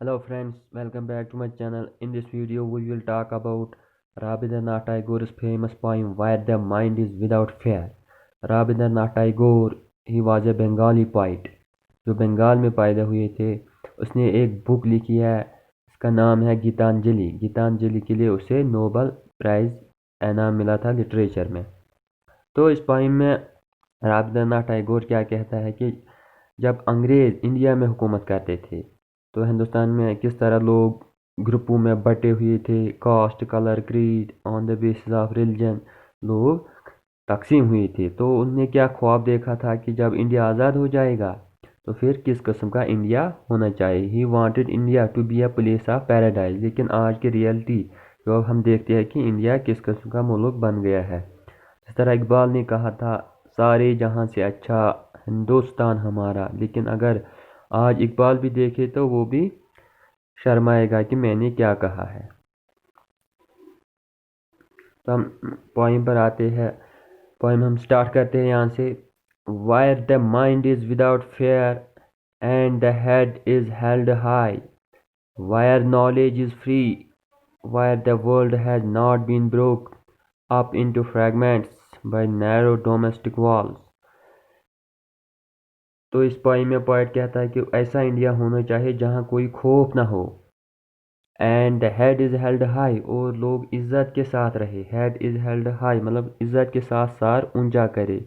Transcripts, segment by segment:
Hello friends, welcome back to my channel. In this video we will talk about Rabindranath Tagore's famous poem Where the Mind is Without Fear. Rabindranath Tagore, he was a Bengali poet जो बंगाल में पैदा हुए थे. उसने एक book लिखी है, इसका नाम है गीतांजलि. गीतांजलि के लिए उसे नोबल प्राइज़ इनाम मिला था लिटरेचर में. तो इस पोइम में रवींद्रनाथ टैगोर क्या कहता है कि जब अंग्रेज़ इंडिया में हुकूमत करते थे तो हिंदुस्तान में किस तरह लोग ग्रुपों में बटे हुए थे, caste, colour, creed, on the basis of religion लोग तकसीम हुए थे. तो उनने क्या ख्वाब देखा था कि जब इंडिया आज़ाद हो जाएगा तो फिर किस किस्म का इंडिया होना चाहिए. He wanted India to be a place of paradise. लेकिन आज की रियलिटी जो हम देखते हैं कि इंडिया किस किस्म का मुल्क बन गया है. जिस तरह इकबाल ने कहा था, सारे जहां से अच्छा हिंदुस्तान हमारा. लेकिन अगर आज इकबाल भी देखे तो वो भी शर्माएगा कि मैंने क्या कहा है. तो हम पोइम पर आते हैं. पोइम हम स्टार्ट करते हैं यहाँ से. Where the mind is without fear and the head is held high, where knowledge is free, where the world has not been broke up into fragments by narrow domestic walls. तो इस poem में poet कहता है कि ऐसा India होना चाहिए जहाँ कोई खौफ ना हो. And the head is held high, और लोग इज़्ज़त के साथ रहे. हेड इज़ हेल्ड हाई मतलब इज़्ज़त के साथ सार ऊंचा करे.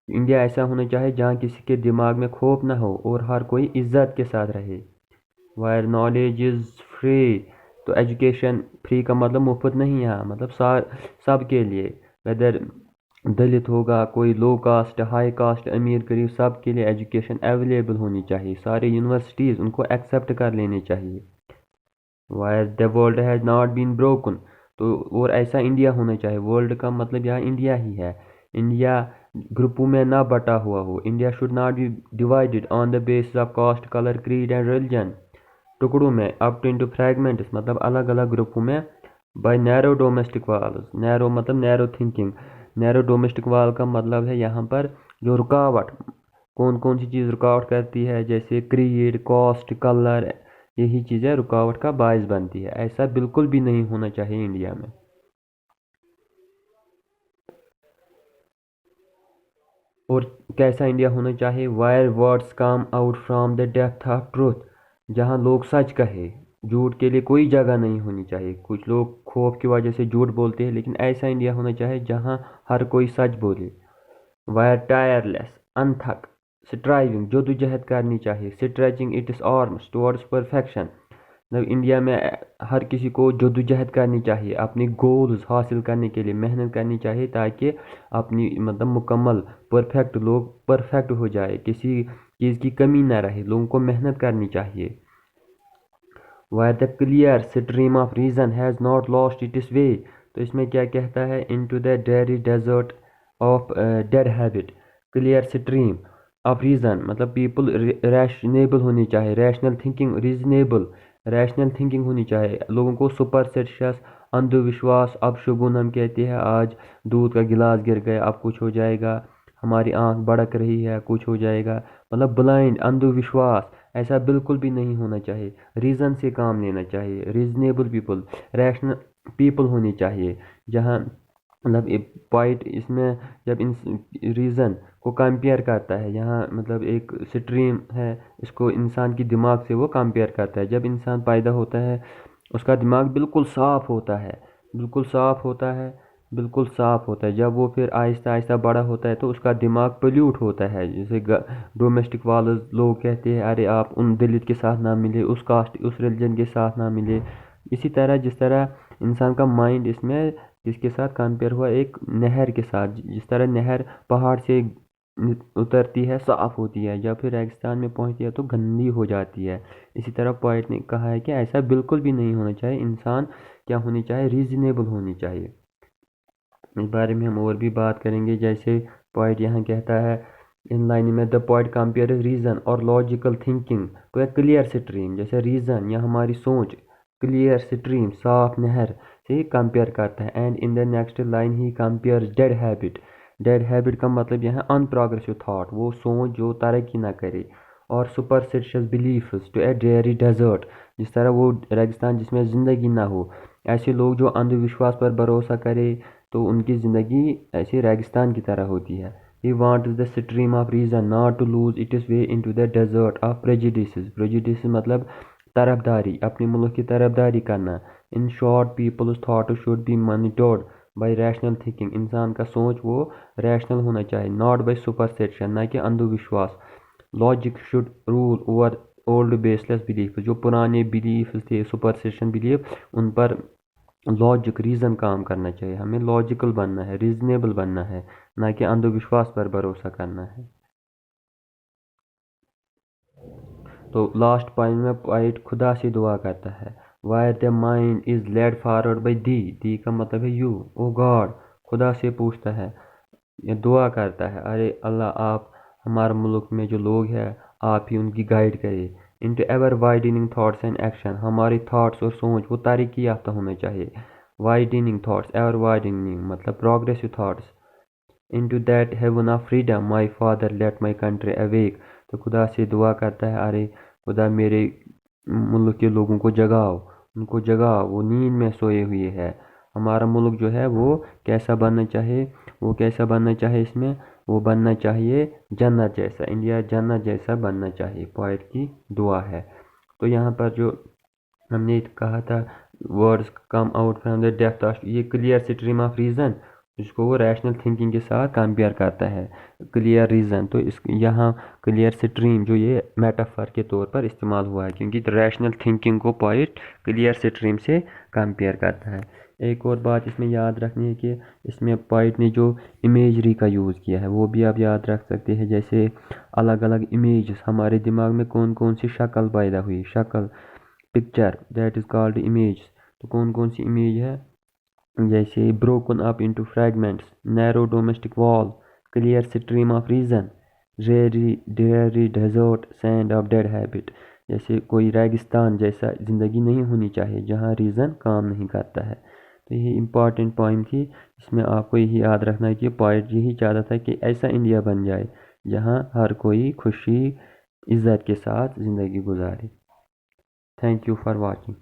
इंडिया ऐसा होना चाहिए जहाँ किसी के दिमाग में खौफ ना हो और हर कोई इज़्ज़त के साथ रहे. वायर नॉलेज इज़ फ्री, तो एजुकेशन फ्री का मतलब मुफ्त नहीं है, मतलब सब के लिए. वेदर दलित होगा, कोई लो कास्ट, हाई कास्ट, अमीर गरीब, सब के लिए एजुकेशन अवेलेबल होनी चाहिए. सारे यूनिवर्सिटीज़ उनको एक्सेप्ट कर लेनी चाहिए. Where the world has not been broken, तो और ऐसा इंडिया होना चाहिए. वर्ल्ड का मतलब यहाँ इंडिया ही है. इंडिया ग्रुपों में ना बटा हुआ हो. India should not be divided on the basis of caste, colour, creed and religion. टुकड़ों में, अप इनटू फ्रैगमेंट्स मतलब अलग अलग ग्रुपों में. By narrow domestic walls, narrow मतलब narrow thinking. Narrow domestic wall का मतलब है यहाँ पर जो रुकावट, कौन कौन सी चीज़ रुकावट करती है, जैसे क्रीड, कास्ट, कलर, यही चीज़ें रुकावट का बायस बनती है. ऐसा बिल्कुल भी नहीं होना चाहिए इंडिया में. और कैसा इंडिया होना चाहिए. Wire words come out from the depth of truth, जहाँ लोग सच कहे, झूठ के लिए कोई जगह नहीं होनी चाहिए. कुछ लोग खौफ की वजह से झूठ बोलते हैं, लेकिन ऐसा इंडिया होना चाहिए जहाँ हर कोई सच बोले. वायर टायरलेस, अनथक, स्ट्राइविंग, जद्दोजहद करनी चाहिए. Stretching it's arms towards perfection, मतलब इंडिया में हर किसी को जद्दोजहद करनी चाहिए, अपनी गोल्स हासिल करने के लिए मेहनत करनी चाहिए, ताकि अपनी मतलब मुकम्मल परफेक्ट लोग परफेक्ट हो जाए, किसी चीज़ की कमी ना रहे. लोगों को मेहनत करनी चाहिए. Where the clear stream of reason has not lost its way, तो इसमें क्या कहता है. Into the dreary desert of dead habit. Clear stream of reason मतलब पीपल रैशनेबल होनी चाहिए. Rational thinking, reasonable, rational thinking होनी चाहिए. लोगों को सुपरस्टिशियस, अंधविश्वास, अब शगुन हम कहते हैं, आज दूध का गिलास गिर गया अब कुछ हो जाएगा, हमारी आंख भड़क रही है कुछ हो जाएगा, मतलब ब्लाइंड अंधविश्वास, ऐसा बिल्कुल भी नहीं होना चाहिए. रीज़न से काम लेना चाहिए. रीजनेबल पीपल, रैशनल पीपल होनी चाहिए. जहाँ मतलब एक पॉइंट इसमें जब इन रीज़न को कंपेयर करता है, यहाँ मतलब एक स्ट्रीम है, इसको इंसान की दिमाग से वो कंपेयर करता है. जब इंसान पैदा होता है उसका दिमाग बिल्कुल साफ़ होता है, बिल्कुल साफ़ होता है, बिल्कुल साफ़ होता है. जब वो फिर आहिस्ता आहिस्ता बड़ा होता है तो उसका दिमाग पोल्यूट होता है. जैसे डोमेस्टिक वाले लोग कहते हैं, अरे आप उन दलित के साथ ना मिले, उस कास्ट उस रिलीजन के साथ ना मिले. इसी तरह जिस तरह इंसान का माइंड इसमें किसके साथ कंपेयर हुआ, एक नहर के साथ. जिस तरह नहर पहाड़ से उतरती है साफ़ होती है, जब फिर रेगिस्तान में पहुंचती है तो गंदी हो जाती है. इसी तरह पोइट ने कहा है कि ऐसा बिल्कुल भी नहीं होना चाहिए. इंसान क्या होनी चाहिए, रीजनेबल होनी चाहिए. इस बारे में हम और भी बात करेंगे. जैसे पोइट यहाँ कहता है इन लाइन में, द पोइट कंपेयर रीज़न और logical thinking to a clear stream. जैसे रीज़न या हमारी सोच क्लियर स्ट्रीम साफ नहर से कंपेयर करता है. And in the next line he compares dead habit. Dead habit का मतलब यहाँ अनप्रोग्रेसिव थाट, वो सोच जो तरक्की ना करे. اور superstitious beliefs to a dreary desert. جس طرح وہ ریگستان جس میں زندگی نہ ہو، ایسے لوگ جو اندھ وشواس پر بھروسہ کرے تو ان کی زندگی ایسے ریگستان کی طرح ہوتی ہے. He wants the stream of reason not to lose its way into the desert of prejudices. Prejudices مطلب طرفداری، اپنے ملک کی طرفداری کرنا. In short, people's thought should be monitored by rational thinking. انسان کا سوچ وہ ریشنل ہونا چاہیے، not by superstition، نہ کہ اندھ وشواس. Logic should rule over old baseless beliefs. جو پرانے beliefs تھے superstition belief، ان پر لاجک ریزن کام کرنا چاہیے. ہمیں لاجیکل بننا ہے، ریزنیبل بننا ہے، نہ کہ اندھ وشواس پر بھروسہ کرنا ہے. تو لاسٹ پوائنٹ میں پوائٹ خدا سے دعا کرتا ہے. Wire the mind is lead forward by the کا مطلب ہے یو او گاڈ. خدا سے پوچھتا ہے یا دعا کرتا ہے، ارے اللہ آپ ہمارے ملک میں جو لوگ ہیں آپ ہی ان کی گائیڈ کرے. Into ever widening thoughts and action. ہماری تھاٹس اور سوچ وہ ترقی یافتہ ہونا چاہیے. وائڈننگ تھاٹس، ایور وائڈننگ مطلب progressive thoughts. Into that heaven of freedom my father let my country awake. تو خدا سے دعا کرتا ہے، ارے خدا میرے ملک کے لوگوں کو جگاؤ، ان کو جگاؤ، وہ نیند میں سوئے ہوئے ہے. ہمارا ملک جو ہے وہ کیسا بننا چاہے، وہ کیسا بننا چاہے، اس میں وہ بننا چاہیے جنت جیسا، انڈیا جنت جیسا بننا چاہیے. پوائٹ کی دعا ہے. تو یہاں پر جو ہم نے کہا تھا words come out from the depth of, یہ کلیئر اسٹریم آف ریزن، جس کو وہ ریشنل تھنکنگ کے ساتھ کمپیئر کرتا ہے. کلیئر ریزن، تو اس یہاں کلیئر اسٹریم جو یہ میٹافر کے طور پر استعمال ہوا ہے، کیونکہ ریشنل تھنکنگ کو پوائٹ کلیئر اسٹریم سے کمپیئر کرتا ہے. ایک اور بات اس میں یاد رکھنی ہے کہ اس میں پوائٹ نے جو امیجری کا یوز کیا ہے وہ بھی آپ یاد رکھ سکتے ہیں. جیسے الگ الگ امیجز، ہمارے دماغ میں کون کون سی شکل پیدا ہوئی، شکل picture that is called image. تو کون کون سی امیج ہے، جیسے broken up into fragments, narrow domestic wall, clear stream of reason, dreary desert, sand of dead habit. جیسے کوئی ریگستان جیسا زندگی نہیں ہونی چاہیے جہاں ریزن کام نہیں کرتا ہے. تو یہ امپورٹنٹ پوائنٹ تھی. اس میں آپ کو یہی یاد رکھنا ہے کہ پوائٹ یہی چاہتا تھا کہ ایسا انڈیا بن جائے جہاں ہر کوئی خوشی عزت کے ساتھ زندگی گزارے. Thank you for watching.